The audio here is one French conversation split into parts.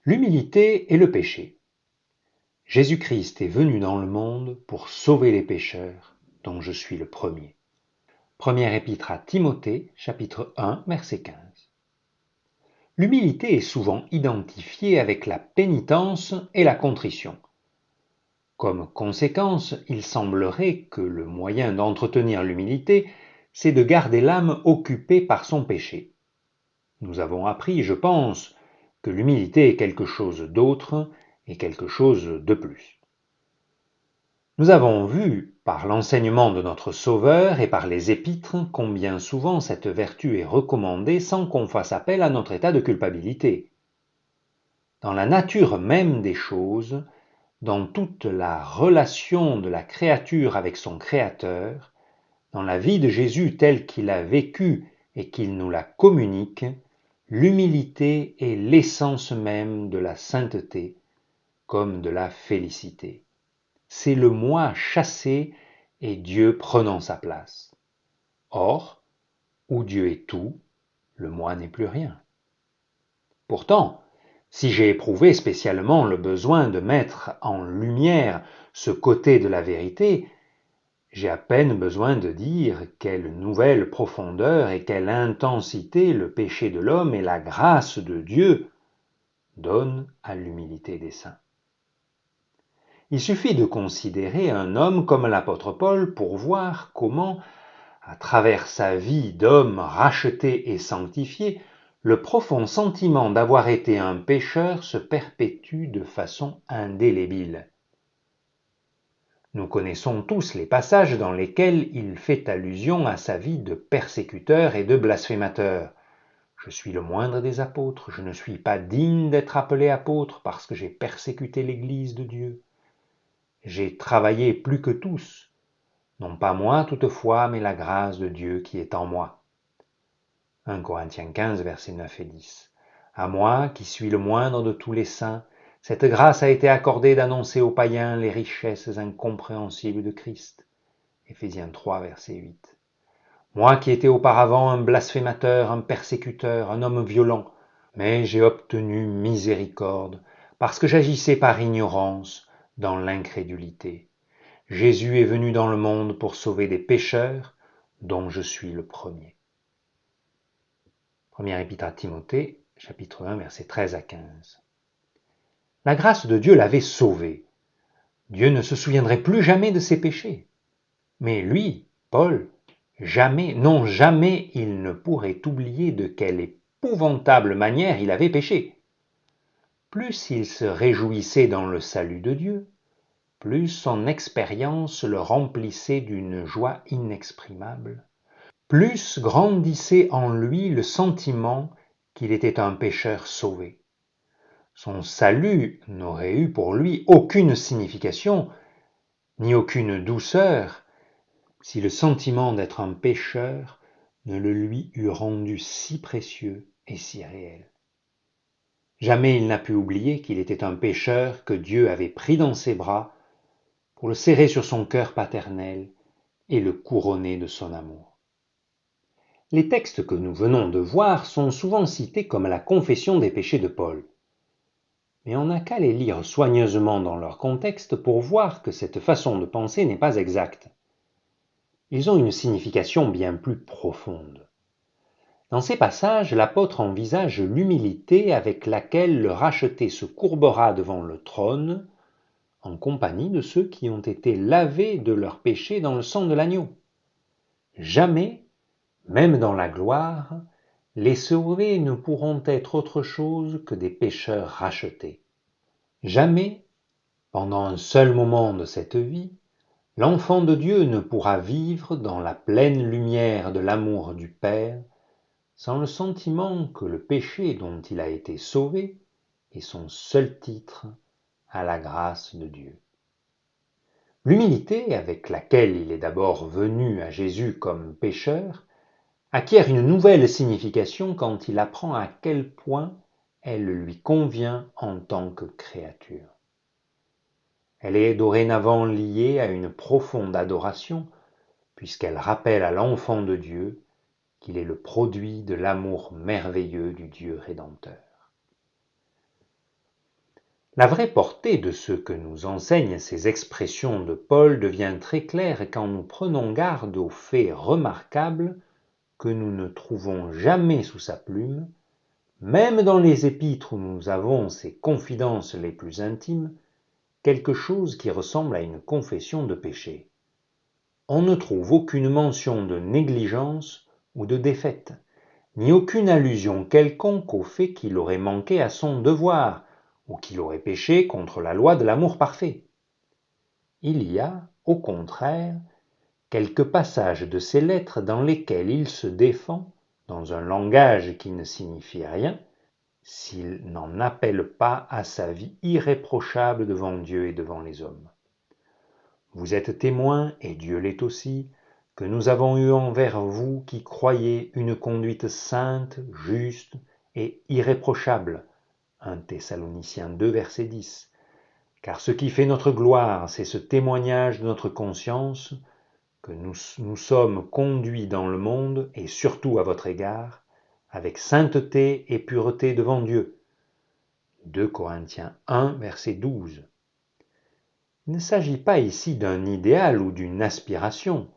L'humilité et le péché. Jésus-Christ est venu dans le monde pour sauver les pécheurs, dont je suis le premier. Première épître à Timothée, chapitre 1, verset 15. L'humilité est souvent identifiée avec la pénitence et la contrition. Comme conséquence, il semblerait que le moyen d'entretenir l'humilité, c'est de garder l'âme occupée par son péché. Nous avons appris, je pense, que l'humilité est quelque chose d'autre et quelque chose de plus. Nous avons vu, par l'enseignement de notre Sauveur et par les épîtres, combien souvent cette vertu est recommandée sans qu'on fasse appel à notre état de culpabilité. Dans la nature même des choses, dans toute la relation de la créature avec son Créateur, dans la vie de Jésus telle qu'il a vécu et qu'il nous la communique, l'humilité est l'essence même de la sainteté comme de la félicité. C'est le moi chassé et Dieu prenant sa place. Or, où Dieu est tout, le moi n'est plus rien. Pourtant, si j'ai éprouvé spécialement le besoin de mettre en lumière ce côté de la vérité, j'ai à peine besoin de dire quelle nouvelle profondeur et quelle intensité le péché de l'homme et la grâce de Dieu donnent à l'humilité des saints. Il suffit de considérer un homme comme l'apôtre Paul pour voir comment, à travers sa vie d'homme racheté et sanctifié, le profond sentiment d'avoir été un pécheur se perpétue de façon indélébile. Nous connaissons tous les passages dans lesquels il fait allusion à sa vie de persécuteur et de blasphémateur. Je suis le moindre des apôtres, je ne suis pas digne d'être appelé apôtre parce que j'ai persécuté l'Église de Dieu. J'ai travaillé plus que tous, non pas moi toutefois, mais la grâce de Dieu qui est en moi. 1 Corinthiens 15, versets 9 et 10. À moi, qui suis le moindre de tous les saints, cette grâce a été accordée d'annoncer aux païens les richesses incompréhensibles de Christ. Éphésiens 3, verset 8. Moi qui étais auparavant un blasphémateur, un persécuteur, un homme violent, mais j'ai obtenu miséricorde, parce que j'agissais par ignorance, dans l'incrédulité. Jésus est venu dans le monde pour sauver des pécheurs, dont je suis le premier. Première épître à Timothée, chapitre 1, versets 13 à 15. La grâce de Dieu l'avait sauvé. Dieu ne se souviendrait plus jamais de ses péchés. Mais lui, Paul, jamais, non jamais il ne pourrait oublier de quelle épouvantable manière il avait péché. Plus il se réjouissait dans le salut de Dieu, plus son expérience le remplissait d'une joie inexprimable, plus grandissait en lui le sentiment qu'il était un pécheur sauvé. Son salut n'aurait eu pour lui aucune signification, ni aucune douceur, si le sentiment d'être un pécheur ne le lui eût rendu si précieux et si réel. Jamais il n'a pu oublier qu'il était un pécheur que Dieu avait pris dans ses bras pour le serrer sur son cœur paternel et le couronner de son amour. Les textes que nous venons de voir sont souvent cités comme la confession des péchés de Paul. Mais on n'a qu'à les lire soigneusement dans leur contexte pour voir que cette façon de penser n'est pas exacte. Ils ont une signification bien plus profonde. Dans ces passages, l'apôtre envisage l'humilité avec laquelle le racheté se courbera devant le trône, en compagnie de ceux qui ont été lavés de leurs péchés dans le sang de l'agneau. Jamais, même dans la gloire, les sauvés ne pourront être autre chose que des pécheurs rachetés. Jamais, pendant un seul moment de cette vie, l'enfant de Dieu ne pourra vivre dans la pleine lumière de l'amour du Père sans le sentiment que le péché dont il a été sauvé est son seul titre à la grâce de Dieu. L'humilité avec laquelle il est d'abord venu à Jésus comme pécheur acquiert une nouvelle signification quand il apprend à quel point elle lui convient en tant que créature. Elle est dorénavant liée à une profonde adoration, puisqu'elle rappelle à l'enfant de Dieu qu'il est le produit de l'amour merveilleux du Dieu rédempteur. La vraie portée de ce que nous enseignent ces expressions de Paul devient très claire quand nous prenons garde au fait remarquable que nous ne trouvons jamais sous sa plume, même dans les épîtres où nous avons ses confidences les plus intimes, quelque chose qui ressemble à une confession de péché. On ne trouve aucune mention de négligence ou de défaite, ni aucune allusion quelconque au fait qu'il aurait manqué à son devoir, ou qu'il aurait péché contre la loi de l'amour parfait. Il y a, au contraire, quelques passages de ces lettres dans lesquels il se défend, dans un langage qui ne signifie rien, s'il n'en appelle pas à sa vie irréprochable devant Dieu et devant les hommes. Vous êtes témoins, et Dieu l'est aussi, que nous avons eu envers vous qui croyez une conduite sainte, juste et irréprochable. 1 Thessaloniciens 2, verset 10. Car ce qui fait notre gloire, c'est ce témoignage de notre conscience, que nous sommes conduits dans le monde, et surtout à votre égard, avec sainteté et pureté devant Dieu. 2 Corinthiens 1, verset 12. Il ne s'agit pas ici d'un idéal ou d'une aspiration,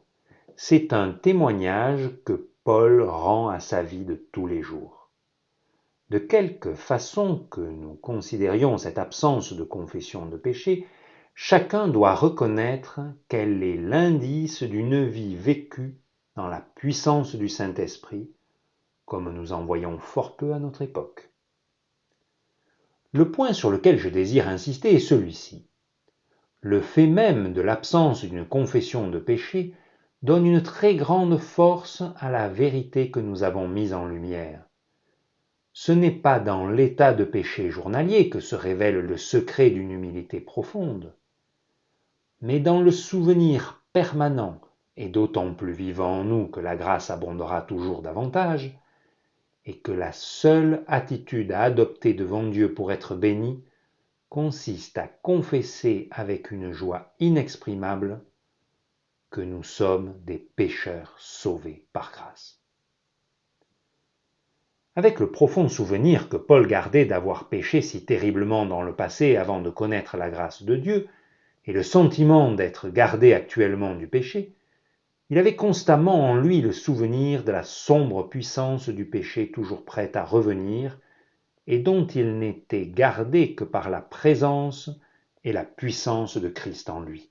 c'est un témoignage que Paul rend à sa vie de tous les jours. De quelque façon que nous considérions cette absence de confession de péché, chacun doit reconnaître qu'elle est l'indice d'une vie vécue dans la puissance du Saint-Esprit, comme nous en voyons fort peu à notre époque. Le point sur lequel je désire insister est celui-ci. Le fait même de l'absence d'une confession de péché donne une très grande force à la vérité que nous avons mise en lumière. Ce n'est pas dans l'état de péché journalier que se révèle le secret d'une humilité profonde, mais dans le souvenir permanent, et d'autant plus vivant en nous que la grâce abondera toujours davantage, et que la seule attitude à adopter devant Dieu pour être béni consiste à confesser avec une joie inexprimable que nous sommes des pécheurs sauvés par grâce. Avec le profond souvenir que Paul gardait d'avoir péché si terriblement dans le passé avant de connaître la grâce de Dieu, et le sentiment d'être gardé actuellement du péché, il avait constamment en lui le souvenir de la sombre puissance du péché toujours prête à revenir, et dont il n'était gardé que par la présence et la puissance de Christ en lui.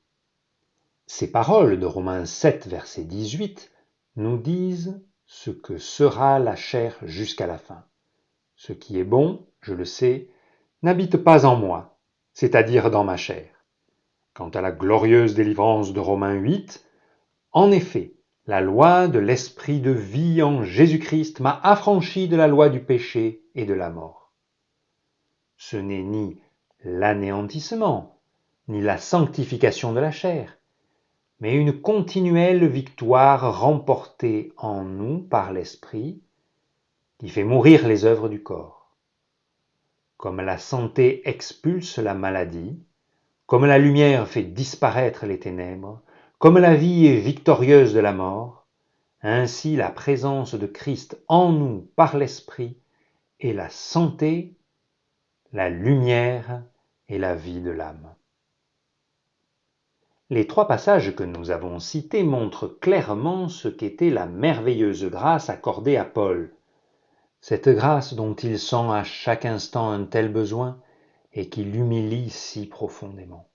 Ces paroles de Romains 7, verset 18, nous disent ce que sera la chair jusqu'à la fin. Ce qui est bon, je le sais, n'habite pas en moi, c'est-à-dire dans ma chair. Quant à la glorieuse délivrance de Romains 8, en effet, la loi de l'esprit de vie en Jésus-Christ m'a affranchi de la loi du péché et de la mort. Ce n'est ni l'anéantissement, ni la sanctification de la chair, mais une continuelle victoire remportée en nous par l'Esprit, qui fait mourir les œuvres du corps. Comme la santé expulse la maladie, comme la lumière fait disparaître les ténèbres, comme la vie est victorieuse de la mort, ainsi la présence de Christ en nous par l'Esprit est la santé, la lumière et la vie de l'âme. Les trois passages que nous avons cités montrent clairement ce qu'était la merveilleuse grâce accordée à Paul. Cette grâce dont il sent à chaque instant un tel besoin et qui l'humilie si profondément.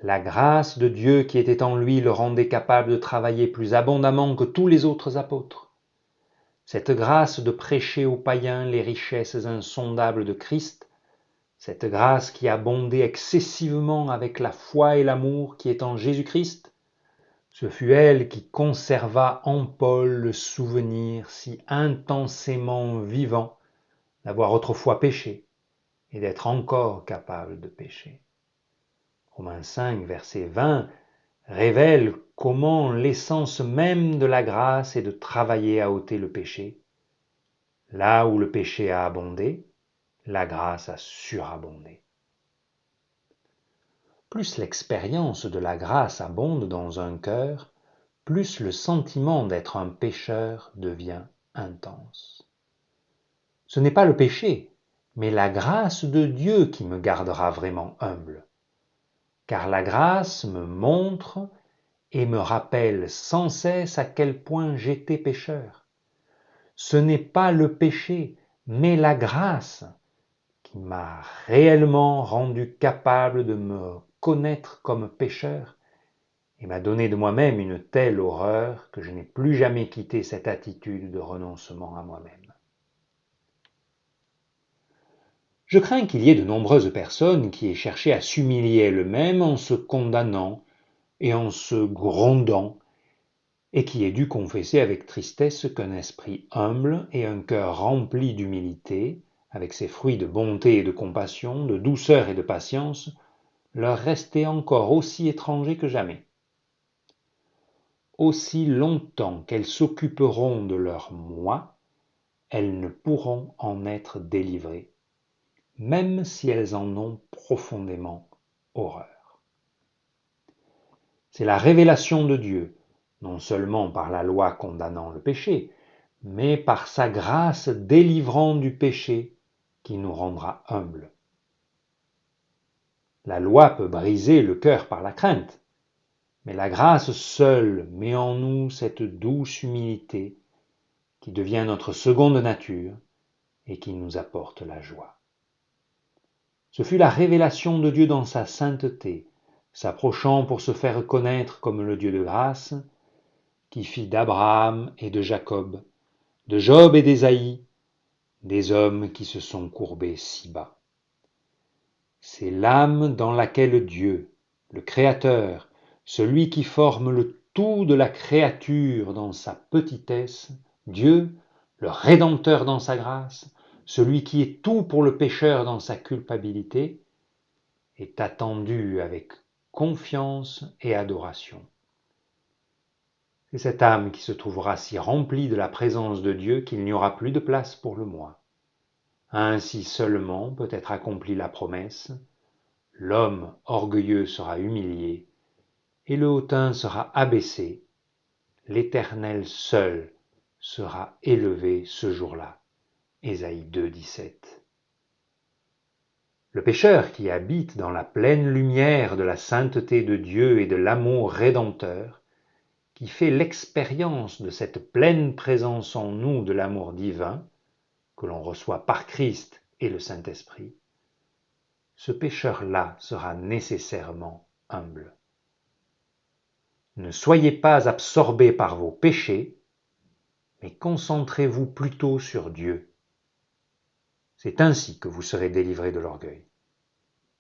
La grâce de Dieu qui était en lui le rendait capable de travailler plus abondamment que tous les autres apôtres. Cette grâce de prêcher aux païens les richesses insondables de Christ, cette grâce qui abondait excessivement avec la foi et l'amour qui est en Jésus-Christ, ce fut elle qui conserva en Paul le souvenir si intensément vivant d'avoir autrefois péché et d'être encore capable de pécher. Romains 5, verset 20, révèle comment l'essence même de la grâce est de travailler à ôter le péché. Là où le péché a abondé, la grâce a surabondé. Plus l'expérience de la grâce abonde dans un cœur, plus le sentiment d'être un pécheur devient intense. Ce n'est pas le péché, mais la grâce de Dieu qui me gardera vraiment humble. Car la grâce me montre et me rappelle sans cesse à quel point j'étais pécheur. Ce n'est pas le péché, mais la grâce qui m'a réellement rendu capable de me connaître comme pécheur et m'a donné de moi-même une telle horreur que je n'ai plus jamais quitté cette attitude de renoncement à moi-même. Je crains qu'il y ait de nombreuses personnes qui aient cherché à s'humilier elles-mêmes en se condamnant et en se grondant, et qui aient dû confesser avec tristesse qu'un esprit humble et un cœur rempli d'humilité, avec ses fruits de bonté et de compassion, de douceur et de patience, leur restaient encore aussi étrangers que jamais. Aussi longtemps qu'elles s'occuperont de leur moi, elles ne pourront en être délivrées, même si elles en ont profondément horreur. C'est la révélation de Dieu, non seulement par la loi condamnant le péché, mais par sa grâce délivrant du péché qui nous rendra humbles. La loi peut briser le cœur par la crainte, mais la grâce seule met en nous cette douce humilité qui devient notre seconde nature et qui nous apporte la joie. Ce fut la révélation de Dieu dans sa sainteté, s'approchant pour se faire connaître comme le Dieu de grâce, qui fit d'Abraham et de Jacob, de Job et d'Ésaïe, des hommes qui se sont courbés si bas. C'est l'âme dans laquelle Dieu, le Créateur, celui qui forme le tout de la créature dans sa petitesse, Dieu, le Rédempteur dans sa grâce, celui qui est tout pour le pécheur dans sa culpabilité, est attendu avec confiance et adoration. C'est cette âme qui se trouvera si remplie de la présence de Dieu qu'il n'y aura plus de place pour le moi. Ainsi seulement peut être accomplie la promesse, l'homme orgueilleux sera humilié, et le hautain sera abaissé, l'Éternel seul sera élevé ce jour-là. Ésaïe 2, 17. Le pécheur qui habite dans la pleine lumière de la sainteté de Dieu et de l'amour rédempteur, qui fait l'expérience de cette pleine présence en nous de l'amour divin, que l'on reçoit par Christ et le Saint-Esprit, ce pécheur-là sera nécessairement humble. Ne soyez pas absorbés par vos péchés, mais concentrez-vous plutôt sur Dieu. C'est ainsi que vous serez délivrés de l'orgueil.